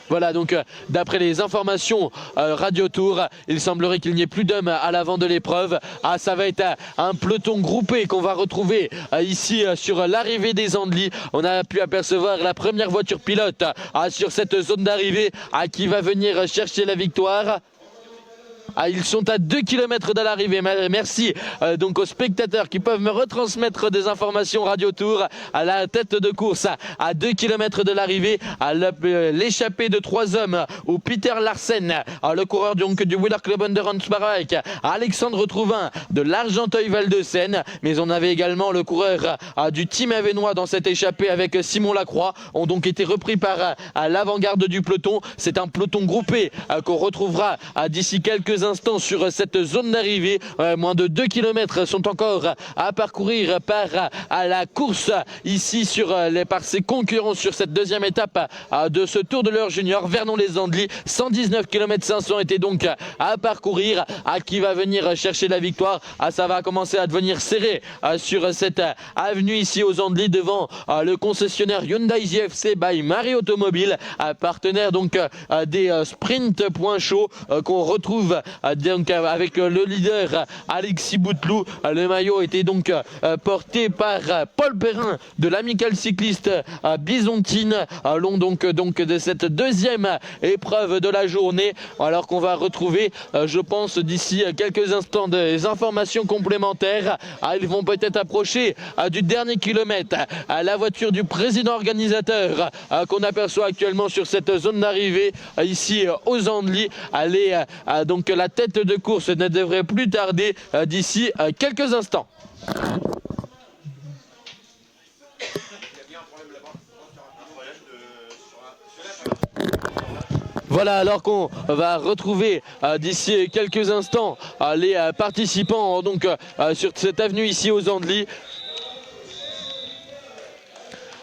Voilà donc d'après les informations Radio Tour, il semblerait qu'il n'y ait plus d'hommes à l'avant de l'épreuve. Ça va être un peloton groupé qu'on va retrouver ici sur l'arrivée des Andely. On a pu apercevoir la première voiture pilote sur cette zone d'arrivée qui va venir chercher la victoire. Ils sont à 2 km de l'arrivée. Merci donc aux spectateurs qui peuvent me retransmettre des informations Radio Tour. À la tête de course à 2 km de l'arrivée, l'échappée de 3 hommes où Peter Larsen, le coureur donc du Wheeler Club Endurance Bike, Alexandre Trouvin de l'Argenteuil-Val de Seine, mais on avait également le coureur du team avenois dans cette échappée avec Simon Lacroix, ont donc été repris par l'avant-garde du peloton. C'est un peloton groupé qu'on retrouvera d'ici quelques instants sur cette zone d'arrivée. Moins de 2 km sont encore à parcourir par la course ici par ses concurrents sur cette deuxième étape de ce Tour de l'Eure Junior. Vernon-les-Andely, 119 km 500 étaient donc à parcourir. Qui va venir chercher la victoire? Ça va commencer à devenir serré sur cette avenue ici aux Andely devant le concessionnaire Hyundai JFC by Marie Automobile, partenaire donc des Sprint Point Chaud qu'on retrouve donc avec le leader Alexis Bouteloup. Le maillot était donc porté par Paul Perrin de l'Amicale Cycliste Bisontine, long donc de cette deuxième épreuve de la journée, alors qu'on va retrouver je pense d'ici quelques instants des informations complémentaires. Ils vont peut-être approcher du dernier kilomètre. La voiture du président organisateur qu'on aperçoit actuellement sur cette zone d'arrivée ici aux Andely, elle est donc la tête de course ne devrait plus tarder d'ici quelques instants. Voilà, alors qu'on va retrouver d'ici quelques instants les participants donc sur cette avenue ici aux Andely.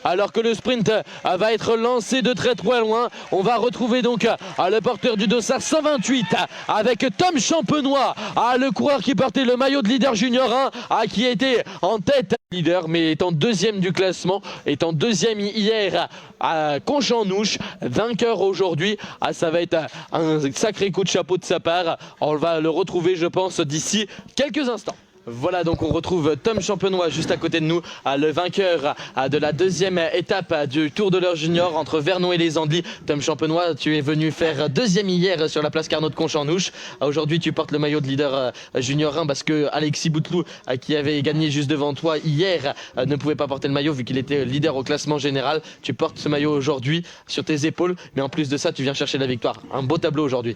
alors que le sprint va être lancé de très loin. On va retrouver donc le porteur du dossard 128 avec Tom Champenois, le coureur qui portait le maillot de leader junior 1, qui était en tête leader mais étant deuxième du classement, étant deuxième hier à Conchamp-Nouche, vainqueur aujourd'hui. Ça va être un sacré coup de chapeau de sa part. On va le retrouver je pense d'ici quelques instants. Voilà, donc on retrouve Tom Champenois juste à côté de nous, le vainqueur de la deuxième étape du Tour de l'Eure Junior entre Vernon et les Andelys. Tom Champenois, tu es venu faire deuxième hier sur la place Carnot de Conchamp-Nouche. Aujourd'hui, tu portes le maillot de leader junior 1 parce que Alexis Bouteloup, qui avait gagné juste devant toi hier, ne pouvait pas porter le maillot vu qu'il était leader au classement général. Tu portes ce maillot aujourd'hui sur tes épaules, mais en plus de ça, tu viens chercher la victoire. Un beau tableau aujourd'hui.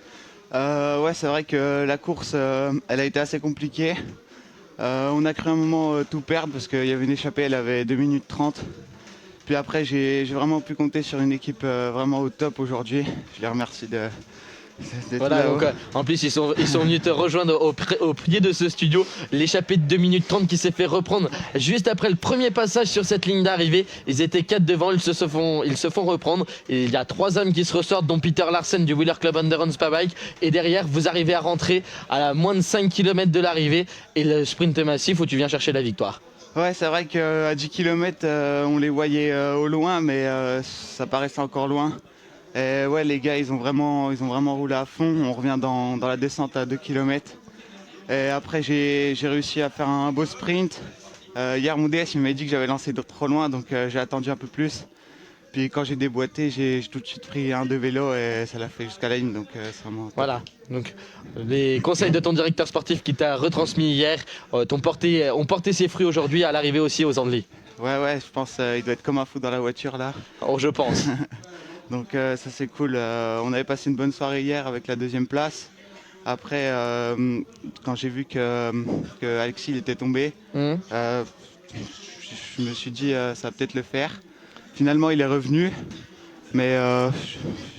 Ouais, c'est vrai que la course, elle a été assez compliquée. On a cru un moment tout perdre parce qu'il y avait une échappée, elle avait 2 minutes 30. Puis après, j'ai vraiment pu compter sur une équipe vraiment au top aujourd'hui. Je les remercie d'être voilà, là-haut. donc en plus ils sont venus te rejoindre au pied de ce studio. L'échappée de 2 minutes 30 qui s'est fait reprendre juste après le premier passage sur cette ligne d'arrivée. Ils étaient 4 devant, ils se font reprendre. Et il y a 3 hommes qui se ressortent, dont Peter Larsen du Wheeler Club Endurance Bike. Et derrière, vous arrivez à rentrer à moins de 5 km de l'arrivée. Et le sprint massif où tu viens chercher la victoire. Ouais, c'est vrai qu'à 10 km, on les voyait au loin, mais ça paraissait encore loin. Et ouais, les gars, ils ont vraiment roulé à fond. On revient dans la descente à 2 km. Et après, j'ai réussi à faire un beau sprint. Hier, Moudès, il m'a dit que j'avais lancé trop loin, donc j'ai attendu un peu plus. Puis quand j'ai déboîté, j'ai tout de suite pris un de vélo et ça l'a fait jusqu'à la ligne, donc c'est vraiment top. Voilà, donc les conseils de ton directeur sportif qui t'a retransmis hier ont porté ses fruits aujourd'hui à l'arrivée aussi aux Andelys. Ouais, je pense qu'il doit être comme un fou dans la voiture là. Oh, je pense. Donc ça c'est cool. On avait passé une bonne soirée hier avec la 2e place. Après, quand j'ai vu que Alexis il était tombé, je me suis dit ça va peut-être le faire. Finalement il est revenu, mais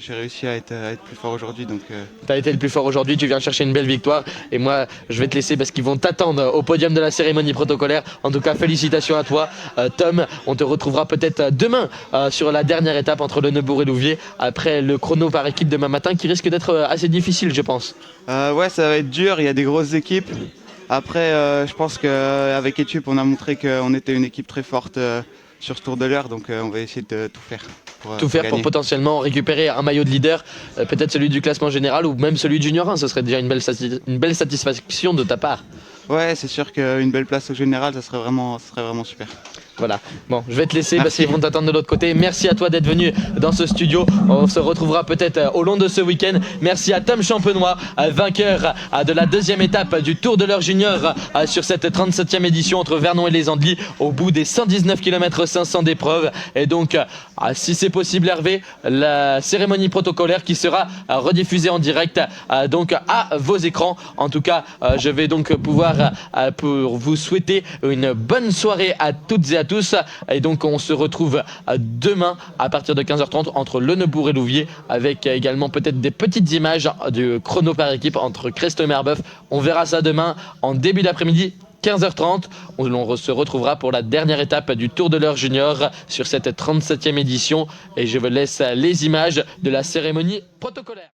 j'ai réussi à être plus fort aujourd'hui. Tu as été le plus fort aujourd'hui, tu viens chercher une belle victoire. Et moi je vais te laisser parce qu'ils vont t'attendre au podium de la cérémonie protocolaire. En tout cas félicitations à toi Tom. On te retrouvera peut-être demain sur la dernière étape entre Le Neubourg et Louviers. Après le chrono par équipe demain matin qui risque d'être assez difficile je pense. Ouais, ça va être dur, il y a des grosses équipes. Après je pense qu'avec Etup on a montré qu'on était une équipe très forte sur ce Tour de l'Eure, donc on va essayer de tout faire. Pour Potentiellement récupérer un maillot de leader, peut-être celui du classement général ou même celui de junior 1, ce serait déjà une belle satisfaction de ta part. Ouais, c'est sûr qu'une belle place au général, ça serait vraiment super. Voilà, bon, je vais te laisser parce qu'ils vont t'attendre de l'autre côté. Merci à toi d'être venu dans ce studio. On se retrouvera peut-être au long de ce week-end. Merci à Tom Champenois, vainqueur de la 2e étape du Tour de l'Eure Junior sur cette 37e édition entre Vernon et les Andelys au bout des 119 km 500 d'épreuve. Et donc, si c'est possible Hervé, la cérémonie protocolaire qui sera rediffusée en direct donc à vos écrans. En tout cas, je vais donc pouvoir pour vous souhaiter une bonne soirée à toutes et à tous, et donc on se retrouve demain à partir de 15h30 entre Le Neubourg et Louviers avec également peut-être des petites images du chrono par équipe entre Crest et Merbeuf. On verra ça demain en début d'après-midi 15h30. On se retrouvera pour la dernière étape du Tour de l'Eure Junior sur cette 37e édition et je vous laisse les images de la cérémonie protocolaire.